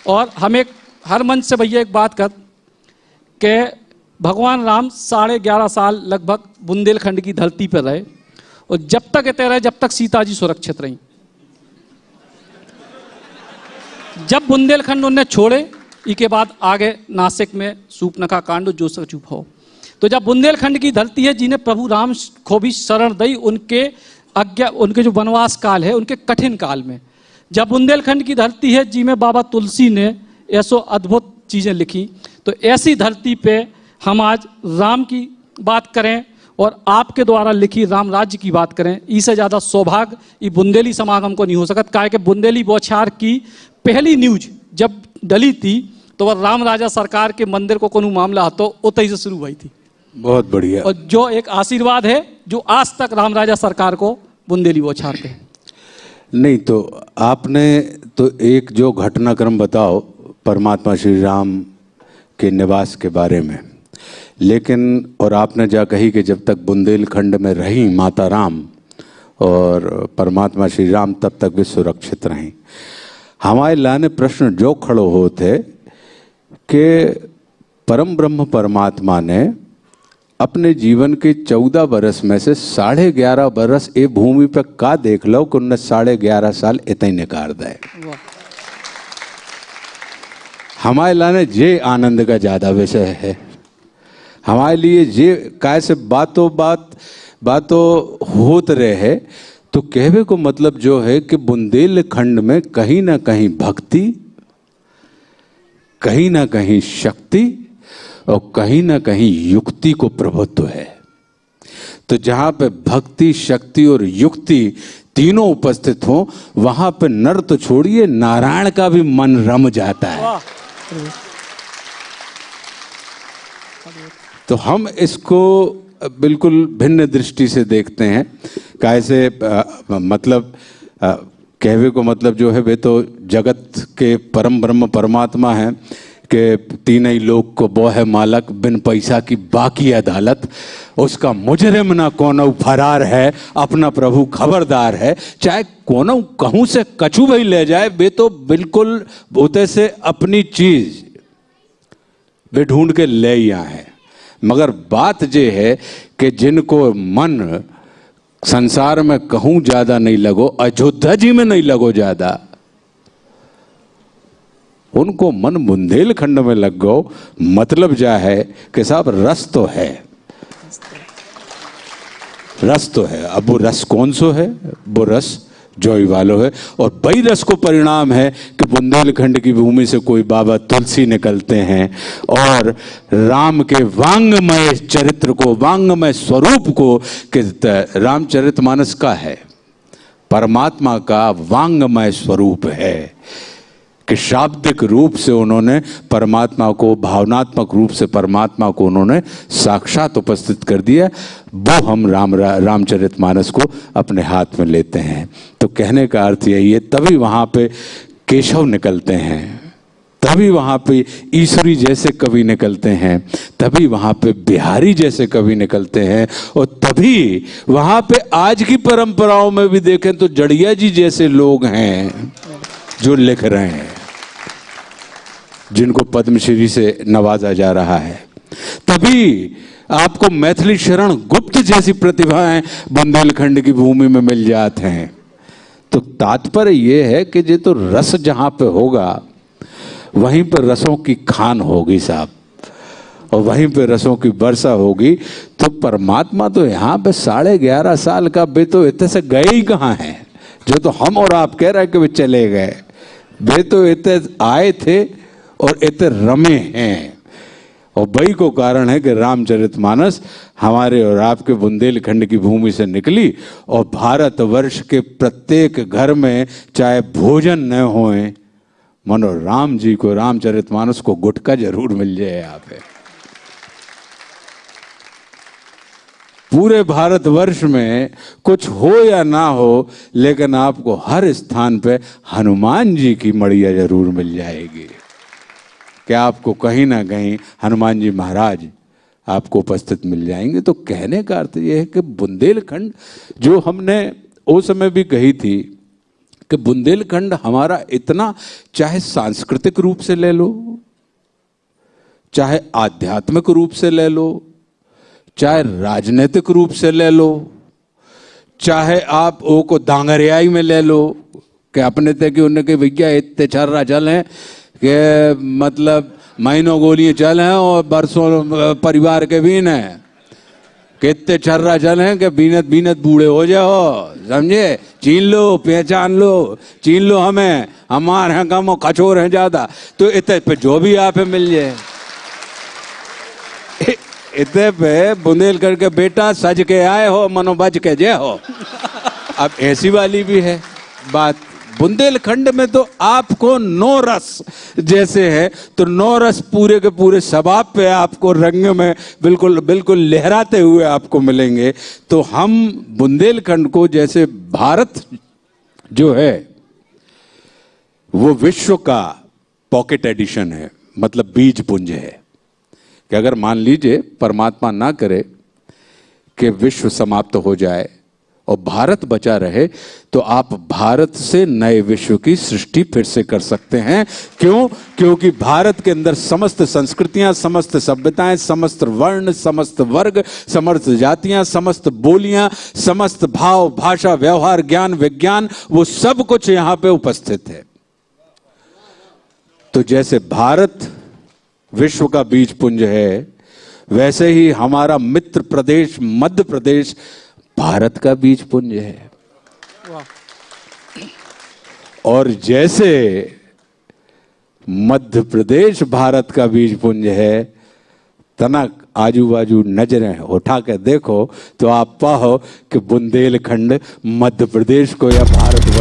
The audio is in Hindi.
और हम एक हर मंच से भैया एक बात कर के भगवान राम 11.5 साल लगभग बुंदेलखंड की धरती पर रहे और जब तक इतने रहे जब तक सीता जी सुरक्षित रही। जब बुंदेलखंड उन्हें छोड़े इसके बाद आगे नासिक में सूपनखा कांड जो सच चुप हो, तो जब बुंदेलखंड की धरती है जिन्हें प्रभु राम को भी शरण दई उनके जो वनवास काल है उनके कठिन काल में, जब बुंदेलखंड की धरती है जिसमें बाबा तुलसी ने ऐसो अद्भुत चीजें लिखी, तो ऐसी धरती पे हम आज राम की बात करें और आपके द्वारा लिखी राम राज्य की बात करें, इससे ज्यादा सौभाग्य ये बुंदेली समागम को नहीं हो सकता। काहे कि बुंदेली बौछार की पहली न्यूज जब डली थी तो वह राम राजा सरकार के मंदिर को कोनो मामला तो उतई से शुरू हुई थी। बहुत बढ़िया। और जो एक आशीर्वाद है जो आज तक राम राजा सरकार को बुंदेली बौछार के नहीं, तो आपने तो एक जो घटनाक्रम बताओ परमात्मा श्री राम के निवास के बारे में, लेकिन और आपने जा कही कि जब तक बुंदेलखंड में रही माता राम और परमात्मा श्री राम तब तक भी सुरक्षित रहीं। हमारे लाने प्रश्न जो खड़ो होते कि परम ब्रह्म परमात्मा ने अपने जीवन के 14 बरस में से 11.5 बरस ए भूमि पर का देख लो कि उन्हें 11.5 साल इतने निकाल दे। हमारे लाने जे आनंद का ज्यादा विषय है। हमारे लिए जे कैसे बातों होत रहे है, तो कहवे को मतलब जो है कि बुंदेलखंड में कहीं ना कहीं भक्ति, कहीं ना कहीं शक्ति और कहीं ना कहीं युक्ति को प्रभुत्व है। तो जहां पे भक्ति, शक्ति और युक्ति तीनों उपस्थित हो वहां पे नर तो छोड़िए नारायण का भी मन रम जाता है। तो हम इसको बिल्कुल भिन्न दृष्टि से देखते हैं। कैसे मतलब कहवे को मतलब जो है वे तो जगत के परम ब्रह्म परमात्मा हैं कि तीन ही लोग को बो है मालक, बिन पैसा की बाकी अदालत, उसका मुजरिम ना कोनो फरार है, अपना प्रभु खबरदार है। चाहे कोनो कहूं से कछु भी ले जाए वे तो बिल्कुल उते से अपनी चीज वे ढूंढ के ले ही आए। मगर बात ये है कि जिनको मन संसार में कहूं ज्यादा नहीं लगो, अयोध्या जी में नहीं लगो ज्यादा, उनको मन बुंदेलखंड में लग गो। मतलब जा है कि साहब रस तो है, रस तो है। अब वो रस कौन सो है? वो रस जोई वालो है। और वही रस को परिणाम है कि बुंदेलखंड की भूमि से कोई बाबा तुलसी निकलते हैं और राम के वांगमय चरित्र को, वांगमय स्वरूप को, कि रामचरितमानस का है परमात्मा का वांगमय स्वरूप है कि शाब्दिक रूप से उन्होंने परमात्मा को, भावनात्मक रूप से परमात्मा को उन्होंने साक्षात उपस्थित कर दिया। वो हम रामचरितमानस को अपने हाथ में लेते हैं। तो कहने का अर्थ यही है, तभी वहाँ पे केशव निकलते हैं, तभी वहाँ पे ईश्वरी जैसे कवि निकलते हैं, तभी वहाँ पे बिहारी जैसे कवि निकलते हैं, और तभी वहाँ पे आज की परंपराओं में भी देखें तो जड़िया जी जैसे लोग हैं जो लिख रहे हैं, जिनको पद्मश्री से नवाजा जा रहा है। तभी आपको मैथिली शरण गुप्त जैसी प्रतिभाएं बुंदेलखंड की भूमि में मिल जाते हैं। तो तात्पर्य यह है कि ये तो रस जहां पे होगा वहीं पर रसों की खान होगी साहब, और वहीं पे रसों की वर्षा होगी। तो परमात्मा तो यहाँ पे 11.5 साल का वे तो इतने से गए ही कहाँ हैं, जो तो हम और आप कह रहे हैं कि वे चले गए। वे तो इतने आए थे और इतने रमे हैं, और वही को कारण है कि रामचरितमानस हमारे और आपके बुंदेलखंड की भूमि से निकली और भारतवर्ष के प्रत्येक घर में चाहे भोजन न होए, मनो राम जी को, रामचरितमानस को गुटका जरूर मिल जाए यहाँ पे। पूरे भारतवर्ष में कुछ हो या ना हो, लेकिन आपको हर स्थान पे हनुमान जी की मड़िया जरूर मिल जाएगी, कि आपको कहीं ना कहीं हनुमान जी महाराज आपको उपस्थित मिल जाएंगे। तो कहने का अर्थ यह है कि बुंदेलखंड जो हमने उस समय भी कही थी कि बुंदेलखंड हमारा इतना, चाहे सांस्कृतिक रूप से ले लो, चाहे आध्यात्मिक रूप से ले लो, चाहे राजनीतिक रूप से ले लो, चाहे आप ओ को दांगरियाई में ले लो कि अपने थे कि उनके भैया इतने छर्रा चल हैं कि मतलब महीनों गोलियां चल हैं और बरसों परिवार के बीन हैं, कितने छर्रा चल हैं कि बीनत बीनत बूढ़े हो जाओ, समझे, चीन लो, पहचान लो, चीन लो, हमें हमारे हैं कम और कचोर हैं ज्यादा, तो इतने पे जो भी आप मिल जाए, इतने पे बुंदेलखंड के बेटा सज के आए हो, मनो बज के जे हो। अब ऐसी वाली भी है बात। बुंदेलखंड में तो आपको 9 रस जैसे है, तो 9 रस पूरे के पूरे शबाब पे आपको रंग में बिल्कुल बिल्कुल लहराते हुए आपको मिलेंगे। तो हम बुंदेलखंड को, जैसे भारत जो है वो विश्व का पॉकेट एडिशन है, मतलब बीज पुंज है, कि अगर मान लीजिए परमात्मा ना करे कि विश्व समाप्त हो जाए और भारत बचा रहे, तो आप भारत से नए विश्व की सृष्टि फिर से कर सकते हैं। क्यों? क्योंकि भारत के अंदर समस्त संस्कृतियां, समस्त सभ्यताएं, समस्त वर्ण, समस्त वर्ग, समस्त जातियां, समस्त बोलियां, समस्त भाव, भाषा, व्यवहार, ज्ञान, विज्ञान, वो सब कुछ यहां पे उपस्थित है। तो जैसे भारत विश्व का बीज पुंज है, वैसे ही हमारा मित्र प्रदेश मध्य प्रदेश भारत का बीज पुंज है। और जैसे मध्य प्रदेश भारत का बीज पुंज है, तनक आजू बाजू नजरें उठा के देखो तो आप पाओ कि बुंदेलखंड मध्य प्रदेश को या भारत